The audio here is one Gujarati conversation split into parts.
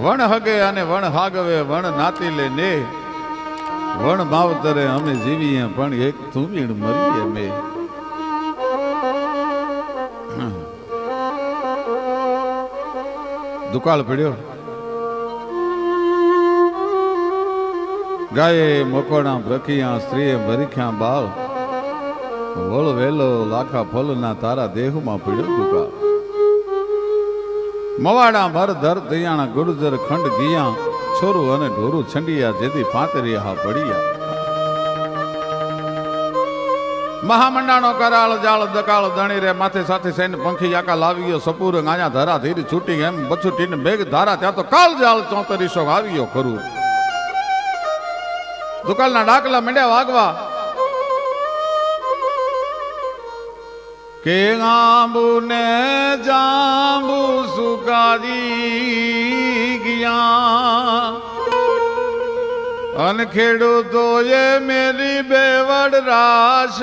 વણ હગે અને વણ હાગવે વણ નાતી લે ને વણ માવતરે અમે જીવીએ પણ એક તુમીણ મરીએ મે દુકાળ પડ્યો ગાયે મકોડા બ્રખિયા સ્ત્રીએ ભરીખ્યા બાળ વળ વેલો લાખા ફલના તારા દેહમાં પડ્યો દુકાળ મવાડા ભર ધર દયાણા ગુર્જર ખંડ ગિયા છોરું અને ઢોરું છંડિયા જેથી પાંતરિયા હા પડ્યા મહામંડાનો કરાળ જાળ દકાળ દણી રે માથે સાથે સૈન પંખી આકા લાવ્યો સપૂર ગાયા ધરા ધીરી છૂટી એમ બછુટીને બેગ ધારા ત્યાં તો કાળ જાળ 34 આવ્યો ખરું દુકાળના ડાકલા મંડ્યા વાગવા કે આંબુ ને જાંબુ સુકારી ગયા અન ખેડૂતોએ મેરી બેવડ રાશ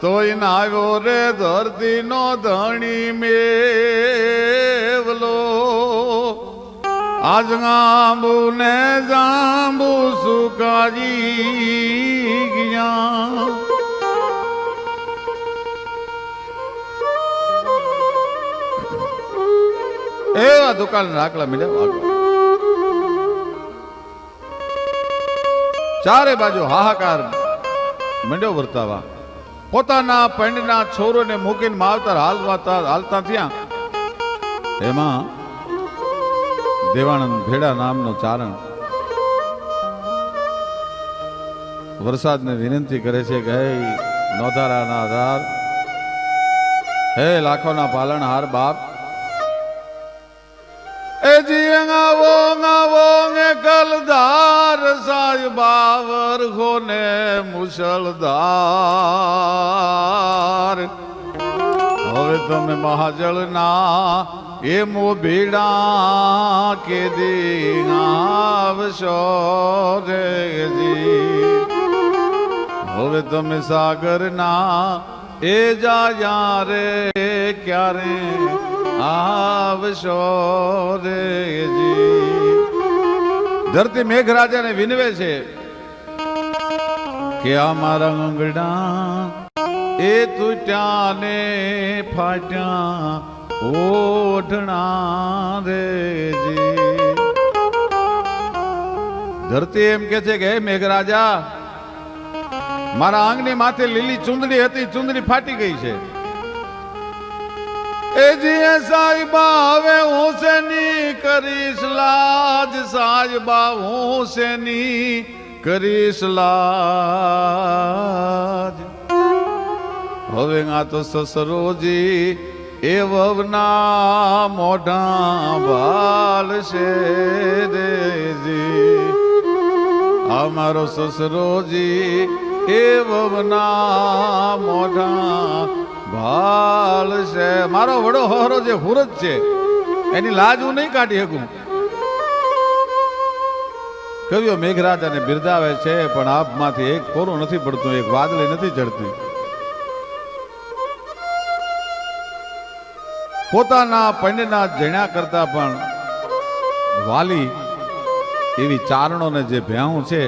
તોય નાવ્યો રે ધરતી નો ધણી મેવલો આજ આંબુ ને જાંબુ સુકારી ગયા એવા દુકાળ રાખલા મીડ્યા વાગવા ચારે બાજુ હાહાકાર મંડ્યો વર્તાવા પોતાના પંડના છોરોને મૂકીને માવતર હાલતા થયા એમાં દેવાનંદ ભેડા નામનો ચારણ વરસાદને વિનંતી કરે છે કે હે નોધારાના આધાર હે લાખોના પાલનહાર બાપ એ જીંગાવો ગાવો ને કલધાર સાહેબાવર ખોને મુસળધાર હવે તમે મહાજળના એ મોભીડા કે દીવશો રેજી હવે તમે સાગરના એ જાયા રે ક્યારે આવશો રેજી ધરતી મેઘરાજાને વિનવે છે કે અમારા આંગણા એ તૂટ્યા ને ફાટ્યા ઓઢણા રેજી ધરતી એમ કે છે કે હે મેઘરાજા મારા આંગણી માથે લીલી ચુંદડી હતી ચુંદડી ફાટી ગઈ છે એ જીએ સાહેબા હવે હું શેની કરીશ લાજ સાહેબા હું શેની કરીશ લાજ હવે આ તો સસરોજી એ વવના મોઢા ભાલ છે રેજી અમારો સસરોજી એ વવના મોઢા ભાલ છે મારો વડો હોરો જે હુરત છે એની લાજ હું નહીં કાઢી શકું કવિઓ મેઘરાજાને બિરદાવે છે પણ આપમાંથી એક કોરું નથી પડતું એક વાદળી નથી ચડતી પોતાના પંડના જણ્યા કરતા પણ વાલી એવી ચારણોને જે ભેહું છે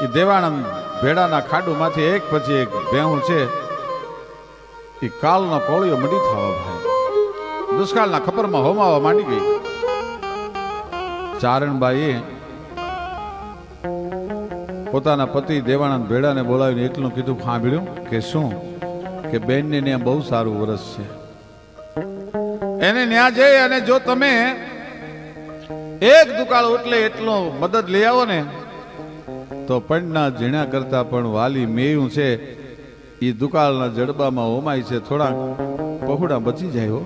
એ દેવાનંદ ભેડાના ખાડુમાંથી એક પછી એક ભેહું છે એ કાળનો કોળિયો મડી થવા ભાઈ દુષ્કાળના ખપરમાં હોમાવા માંડી ગઈ ચારણબાઈએ પોતાના પતિ દેવાનંદ ભેડાને બોલાવીને એટલું કીધું સાંભળ્યું કે શું કે બેનને ત્યાં બહુ સારું વરસ છે એને ન્યા જઈ અને જો તમે એક દુકાળ ઉટલે એટલો મદદ લઈ આવો ને તો પંડના ઝીણા કરતા પણ વાલી મેયું છે એ દુકાળના જડબામાં હોમાય છે થોડા પહોળા બચી જાય હો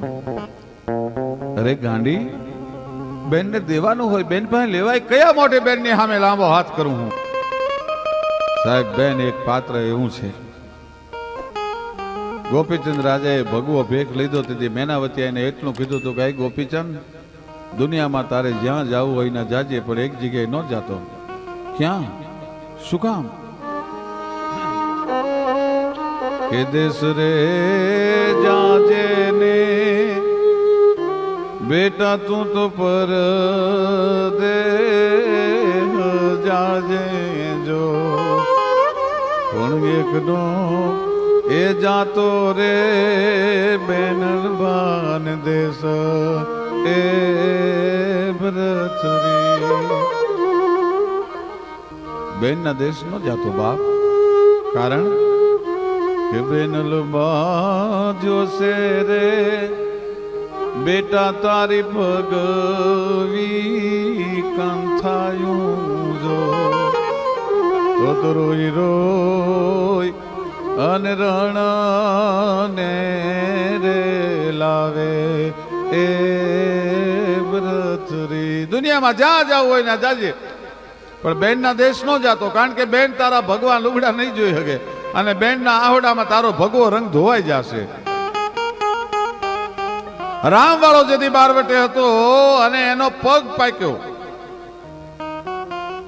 અરે ગાંડી બેનને દેવાનું હોય બેન પાસે લેવાય કયા મોટે બેનની સામે લાંબો હાથ કરું હું સાહેબ બેન એક પાત્ર એવું છે ગોપીચંદ રાજાએ ભગવો ભેખ લીધો તેથી મેનાવતી એને એટલું કીધું હતું કે ગોપીચંદ દુનિયામાં તારે જ્યાં જવું હોય ના જાજે પણ એક જગ્યાએ ન જાતો ક્યાં શું કામ કે દેશ રે જાજે ને બેટા તું તો પર દે જાજે જો પણ એકનો એ જાતો રે બેન બાન દેશ એ ભરતરી બેન ના દેશ નો જાતો બાપ કારણ કે બેનલ બાજો છે રે બેટા તારી ભગવી કંથાયું જો તો રોઈ રોઈ અને રણને રે લાવે એ વ્રતરી દુનિયામાં જ્યાં જવું હોય ને જાજે પણ બેન ના દેશ નો જાતો કારણ કે બેન તારા ભગવાન લુગડા નહીં જોઈ શકે અને બેન ના આહોડામાં તારો ભગવો રંગ ધોવાઈ જશે. રામ વાળો જેથી બારવટે હતો અને એનો પગ પાક્યો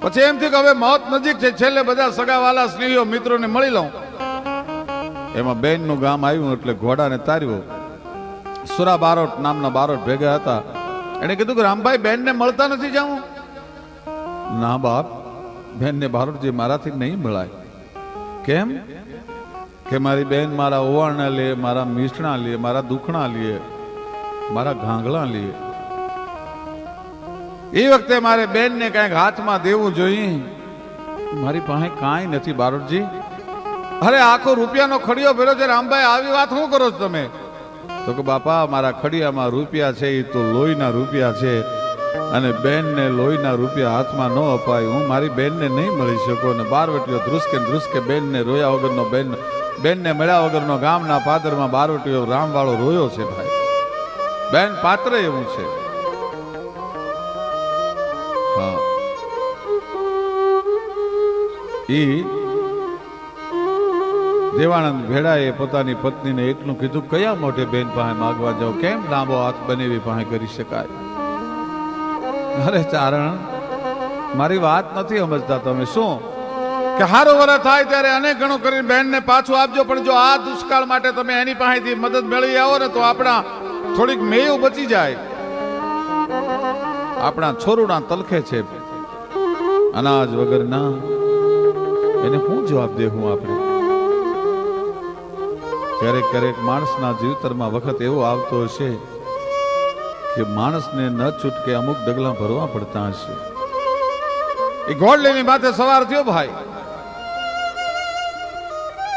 પછી એમ થયું કે હવે મોત નજીક છે છેલ્લે બધા સગાવાલા સ્નેહીઓ મિત્રોને મળી લઉં. એમાં બેન નું ગામ આવ્યું એટલે ઘોડાને તાર્યો. સુરા બારોટ નામના બારોટ ભેગા હતા. એને કીધું કે રામભાઈ બેન ને મળતા નથી જાઉં. ના બાપ બેન ને બારોટજી મારાથી નહીં મળાય. કેમ કે મારી બેન મારા ઓવાળના લે મારા મીઠણા લે મારા દુખણા લે મારા ઘાંગલા લે. એ વખતે મારે બેન ને કઈક હાથમાં દેવું જોઈએ. મારી પાસે કાંઈ નથી બારોટજી. અરે આખો રૂપિયાનો ખડિયો ભર્યો છે રામભાઈ આવી વાત શું કરો છો તમે? તો કે બાપા મારા ખડિયામાં રૂપિયા છે એ તો લોહીના રૂપિયા છે અને બેન ને લોહીના રૂપિયા હાથમાં ન અપાય. હું મારી બેન ને નહીં મળી શકું. અને બારવટીઓ ધ્રુસકે બેન ને રોયા વગરનો બેન ને મળ્યા વગરનો ગામના પાદરમાં બારવટીઓ રામ વાળો રોયો છે ભાઈ. બેન પાત્ર એવું છે. હા ઈ દેવાનંદ ભેડાએ પોતાની પત્નીને એટલું કીધું કયા મોટે બેન પાસે માગવા જાવ કેમ લાંબો હાથ બનેવી પાસે કરી શકાય. અરે ચારણ મારી વાત નથી સમજતા તમે. શું કે હારો વરસ થાય ત્યારે અનેક ગણું કરીને બેન ને પાછું આપજો પણ જો આ દુષ્કાળ માટે તમે એની પાસેથી મદદ મેળવી આવો ને તો આપણા થોડીક મેવ બચી જાય. આપણા છોરુના તલખે છે અનાજ વગર ના એને શું જવાબ દેવું આપણે? ક્યારેક ક્યારેક માણસના જીવતરમાં વખત એવો આવતો હશે કે માણસને ન છૂટકે અમુક ડગલા ભરવા પડતા હશે. એ ઘોડલીની માથે સવાર થયો ભાઈ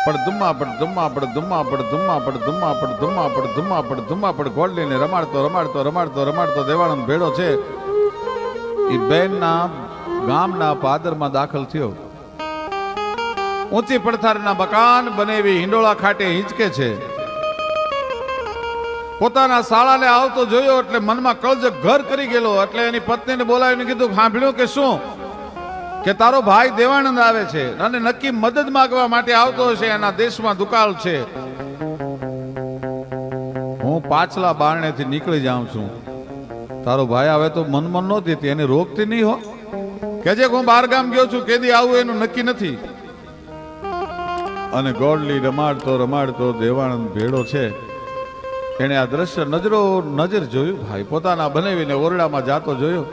પણ ધુમ્મા પડ ઘોડલીને રમાડતો દેવાનંદ ભેડો છે એ બેનના ગામના પાદરમાં દાખલ થયો. ઊંચી પડથારના મકાન બનેવી હિંડોળા ખાટે હિંચકે છે. પોતાના શાળાને આવતો જોયો એટલે મનમાં કળજક ઘર કરી ગયેલો. એટલે એની પત્નીને બોલાવીને કીધું સાંભળ્યું કે શું કે તારો ભાઈ દેવાનંદ આવે છે અને નક્કી મદદ માંગવા માટે આવતો હશે. એના દેશમાં દુકાળ છે. હું પાછલા બારણેથી નીકળી જાઉં છું. તારો ભાઈ આવે તો મનમાં ન દેતી એને રોકતી નહીં હો. કેજે હું બહાર ગામ ગયો છું કેદી આવું એનું નક્કી નથી. અને ગોડલી રમાડતો દેવાનંદ ભેડો છે એને આ દ્રશ્ય નજર જોયું ભાઈ. પોતાના બનાવીને ઓરડામાં જાતો જોયો.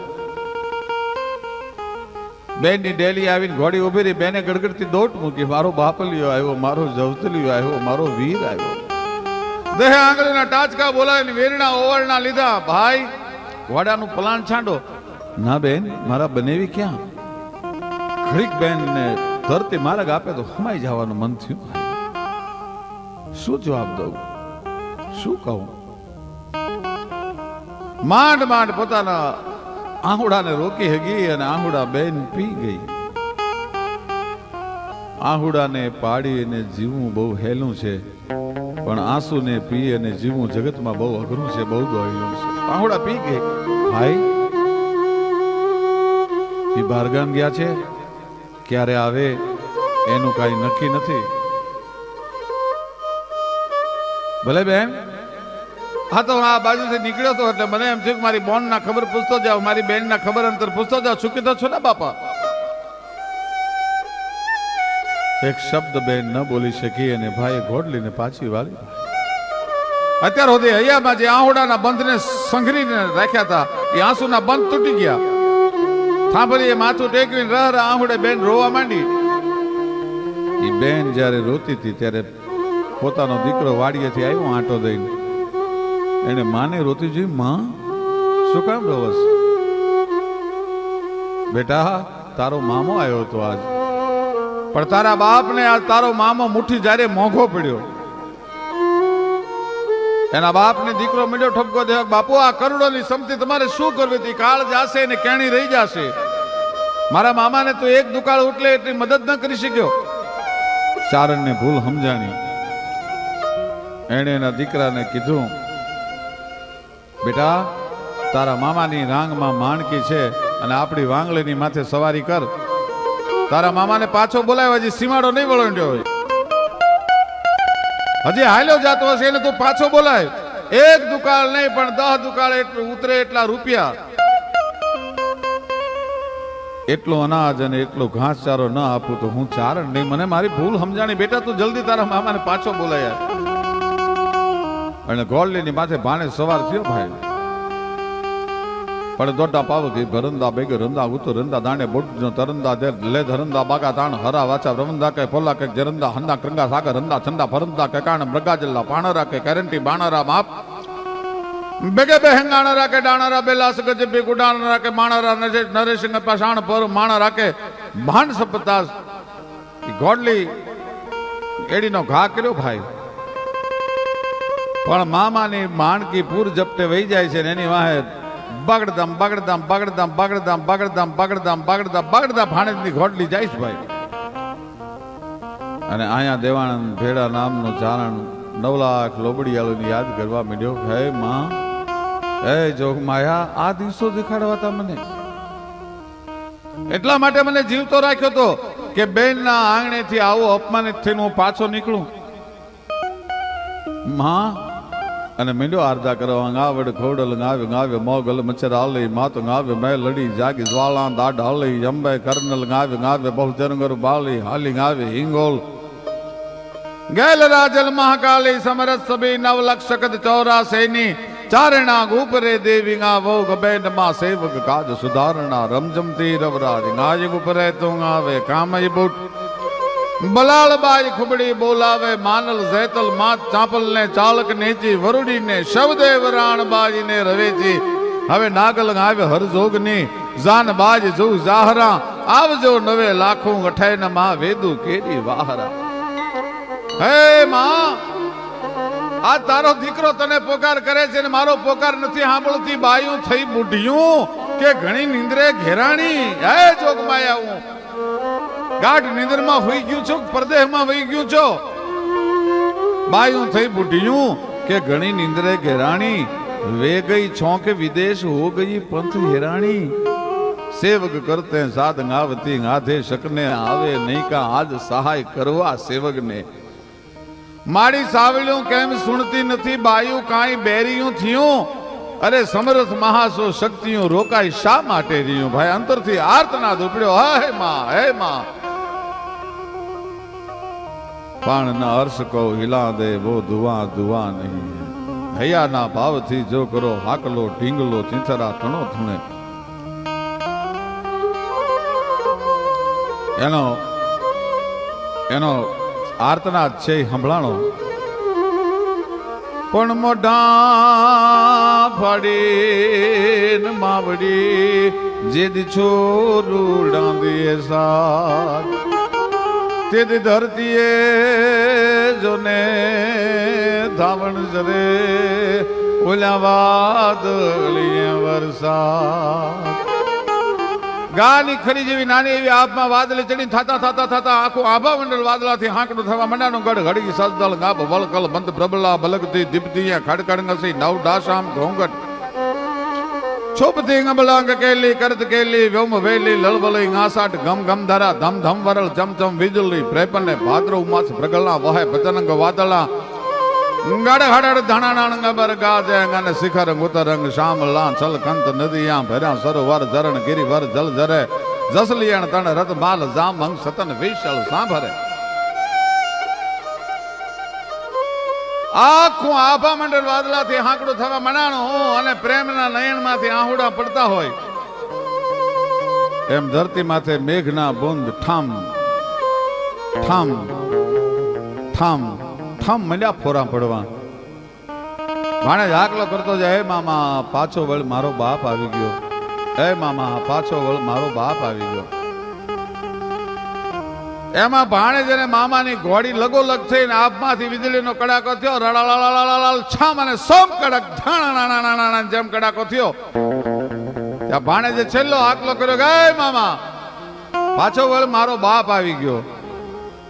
બેન ની ડેલી આવીને ઘોડી ઉભી રહી. બેને ગડગડતી દોટ મૂકી. મારો બાપલિયો આવ્યો, મારો જવતલિયો આવ્યો, મારો વીર આવ્યો. દેહ આંગળીના ટાચકા બોલાવીને વેરણા ઓવળના લીધા. ભાઈ ઘોડાનું પલાણ છાંડો. ના બેન મારા બનેવી ક્યાં? ઘડીક બેન ને ધરતી માર્ગ આપે તો હમાઈ જવાનું મન થયું. શું જવાબ દઉં, શું કહું? માંડ પોતાના આહુડાને રોકી હગી અને આહુડા બેન પી ગઈ. આહુડાને પાડી અને જીવવું બહુ હેલું છે પણ આંસુને પી અને જીવવું જગતમાં બહુ અઘરું છે, બહુ દોડ્યું છે. આહુડા પી ગઈ. ભાઈ એ બહારગામ ગયા છે, ક્યારે આવે એનું કઈ નક્કી નથી. ભલે બેન હા તો આ બાજુથી નીકળ્યો હતો એટલે મને એમ થયું કે મારી બોન ના ખબર પૂછતો જાવ, મારી બેન ના ખબર અંતર પૂછતો જાવ. સુખી તો છો ને બાપા? એક શબ્દ બેન ન બોલી શકી અને ભાઈએ ઘોડલીને પાછી વાળી. અત્યાર સુધી હૈયામાં જે આહોડાના બંધને સંઘરીને રાખ્યા હતા એ આંસુના બંધ તૂટી ગયા. થાંભલીએ માથું ટેકવીને રહ આહોડે બેન રોવા માંડી. એ બેન જ્યારે રોતી હતી ત્યારે પોતાનો દીકરો વાડીએથી આવ્યો આંટો દઈને. એને માને રોતી જોઈ, માં શું કામ રોવસ? બેટા તારો મામો આવ્યો હતો આજ, પણ તારા બાપને આજ તારો મામો મુઠ્ઠી જ્યારે મોંઘો પડ્યો. એના બાપને દીકરો મળ્યો ઠપકો દે, બાપુ આ કરોડોની સંપત્તિ તમારે શું કરવી હતી? કાળ જાશે ને કેણી રહી જશે. મારા મામાને તો એક દુકાળ ઉઠલે એટલી મદદ ન કરી શક્યો. ચારણને ભૂલ સમજાણી. એણે એના દીકરાને કીધું, બેટા તારા મામાની રાંગમાં માણકી છે અને આપણી વાંગલીની માથે સવારી કર. તારા મામાને પાછો બોલાવ્યો, હજી સીમાડો નહીં વળંડ્યો હોય, હજી હાલ્યો જાતો હશે, એને તું પાછો બોલાય. એક દુકાળ નહીં પણ 10 દુકાળ એટલું ઉતરે એટલા રૂપિયા, એટલો અનાજ અને એટલો ઘાસચારો ન આપું તો હું ચારણ નહીં. મને મારી ભૂલ સમજાણી. બેટા તું જલ્દી તારા મામાને પાછો બોલાય. અને ગોળલીની માથે ભાણે સવાર થયો ભાઈ. પણ દોડા પાવકી ભરંદા બેગે રંદા ઉતો રંદા દાણે બોટ તરંદા લે ધરંદા બાગા તાણ હરા વાચા રવંદા કે પોલા કે જરંદા હંદા ક્રંગા સાગર રંદા છંદા ફરંદા કે કાણ મૃગાજલ્લા પાણરા કે કેરંટી બાણરા માપ બેગે બેહંગાણરા કે ડાણરા બેલાસ ગજે બે ગુડાણરા કે માણરા નરેશંગ પાષાણ પર માણરા કે ભાંડ સપતાસ. ગોડલી એડીનો ઘા કર્યો ભાઈ, પણ મામાની માણકી પૂર જપટે વહી જાય છે ને એની વાહે બગડદામ બગડદામ બગડદામ બગડદામ બગડદામ બગડદામ બગડદામ બગડદામ ભાણેજની ઘોડલી જાય છે ભાઈ. અને અહીંયા દેવાનંદ ભેડા નામનો ચારણ 9 લાખ લોબડિયાળુની યાદ કરવા માંડ્યો. હે માં, હે જોગ માયા, આ દિવસો દેખાડવા હતા મને, એટલા માટે મને જીવતો રાખ્યો તો કે બેનના આંગણેથી આવો અપમાનિત થઈને હું પાછો નીકળું. માં અને મીંડો આરદા કરવા ગાવડ ખોડલ ગાવે ગાવે મોગલ મચ્છર હાલે માત ગાવે મેં લડી જાગી જ્વાળા દાઢ હાલી અંબે કર્નલ ગાવે ગાવે બહુ ચરંગર બાળી હાલી ગાવે હિંગોલ ગેલ રાજલ મહાકાલી સમરસ સભી 9 લક્ષ શકત 84 ચારણા ગુપરે દેવી ગા ભોગ બેન માં સેવક કાજ સુધારણા રમજમતી રવરાજ ગાય ગુપરે તું આવે કામય બુટ બલાલ બાઈ ખુબડી બોલાવે માનલ ઝેતલ માત ચાંપલ ને ચાલક નેચી વરુડી ને શવદેવ રાણ બાજી ને રવેચી. હવે નાગલ ગાવે હરજોગ ની જાન બાજ જો જાહરા આવજો 9 લાખો 58 માં વેદુ કેરી વાહરા. હે માં, આ તારો દીકરો તને પોકાર કરે છે ને મારો પોકાર નથી સાંભળતી. બાયું થઈ બુઢિયું કે ઘણી નિંદ્રે ઘેરાણી. હે જોગમાયા, હું ગાઢ નિંદરમાં હોઈ ગયું છો, પરદેહમાં વહી ગયું છો. બાયું થઈ બુઢિયું કે ઘણી નિંદ્રે ઘેરાણી, વે ગઈ છો કે વિદેશ હો ગઈ પંથ હેરાણી. સેવક કરતે સાધ ગાવતી ગાધે શકને આવે નહીં કા આજ સહાય કરવા સેવકને. મારી સાવળ્યું કેમ સુણતી નથી બાયું, કાંઈ બેરિયું થયું. અરે સમરથ મહાસો શક્તિયું રોકાય શા માટે રહ્યું? ભાઈ અંતરથી આર્તનાદ ઉપડ્યો, હે માં, હે માં. પણ ના અર્શ કહો હિલા દે વો દુઆ દુઆ નહીં. હૈયાના ભાવથી જો કરો હાકલો ઢીંગલો ચીંથરા તણો થુણે. એનો આર્તનાદ છે સંભળાણો. પણ મોઢા ફાડી માવડી જેદ છોરું ડાંદીએ સાથ તેદ ધરતીએ જોને ધાવણ જરે ઓલા વાદળીએ વરસાદ. ગાની ખરી જેવી નાની એવી આપમાં વાદળી ચડી થતા થતા થતા આખું આભા મંડળ વાદળાથી હાંકડું થવા મંડાનું ગઢ ઘડી સજદળ ગાબ વળકલ બંધ પ્રબલા બલકતી દીપતી ખડકડ ngસી નવ ડાસામ ઘોંઘટ છોપતી ગબલાંગ કેલી કરત કેલી વ્યોમ વેલી લળવલી ગાસાટ ગમ ગમ ધરા ધમ ધમ વરળ ચમચમ વીજળી પ્રેપને ભાદ્રવ માસ પ્રગલના વહે બચનંગ વાદળા ગડ હડડ ધણાણંગ બર ગાજે અને શિખર ઉતરંગ શામલા છલ કંત નદીયા ભર્યા સરોવર ઝરણ ગિરિવર જલ જરે જસલિયણ તણ રત માલ જામ અંગ સતન વિશળ સાંભરે. આખું આભા મંડળ વાદળાથી હાંકડું થવા મનાણું અને પ્રેમના નયનમાંથી આહુડા પડતા હોય એમ ધરતી માથે મેઘના બુંદ ઠામ ઠામ ઠામ ઠામ મળ્યા ફોરા પડવા. ભાણે હાકલો કરતો જાય, હે મામા પાછો વળ મારો બાપ આવી ગયો, હે મામા પાછો વળ મારો બાપ આવી ગયો. એમાં ભાણે જેને મામાની ઘોડી લગોલગ થઈને આભમાંથી વીજળીનો કડાકો થયો, રડાલાલાલાલાલ છામ અને સોમ કડક ધાણા જેમ કડાકો થયો. ત્યાં ભાણે જે છેલ્લો હાકલો કર્યો કે હે મામા પાછો વળ મારો બાપ આવી ગયો.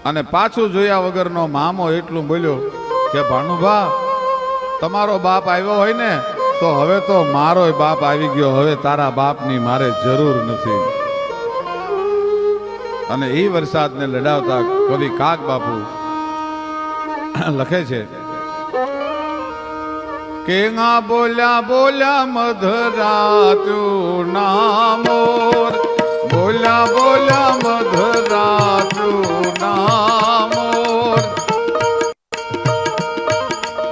અને પાછું જોયા વગરનો મામો એટલું બોલ્યો કે ભાણુભા તમારો બાપ આવ્યો હોય ને તો હવે તો મારો બાપ આવી ગયો, હવે તારા બાપની મારે જરૂર નથી. અને એ વરસાદને લડાવતા કવિ કાગ બાપુ લખે છે કે ના બોલ્યા બોલ્યા મધરાતું નામોર, બોલ્યા બોલ્યા મધરાતું નામોર.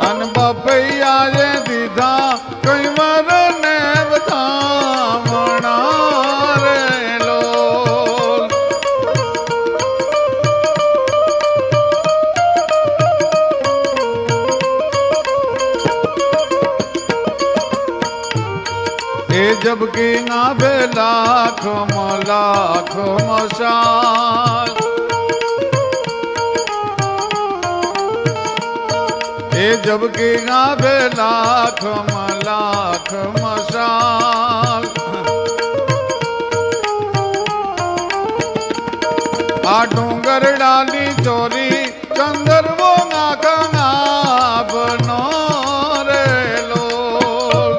અન બપૈયા દીધા કઈ વરને વધામણા રે લોલ. એ જબકી ના બે લાખ મશાલ, એ જબકી ના બે લાખ મશાલ. આ ડુંગરડાની ચોરી ચંદરવો ના બનો રે લોલ.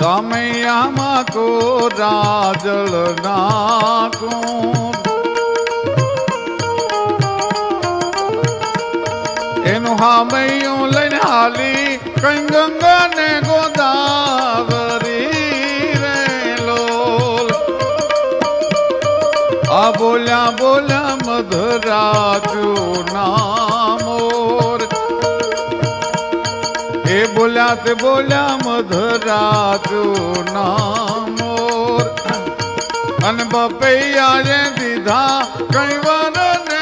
સમયામાં કો રાજલ નાખું, એનું હામૈયું લઈને હાલી કઈ ગંગા ને ગોદાવરી રે લોલ. આ બોલ્યા બોલ્યા મધરાતું નામોર, એ બોલ્યા તે બોલ્યા મધરાતું નામોર. અન બપૈયા દીધા કઈ વાર ને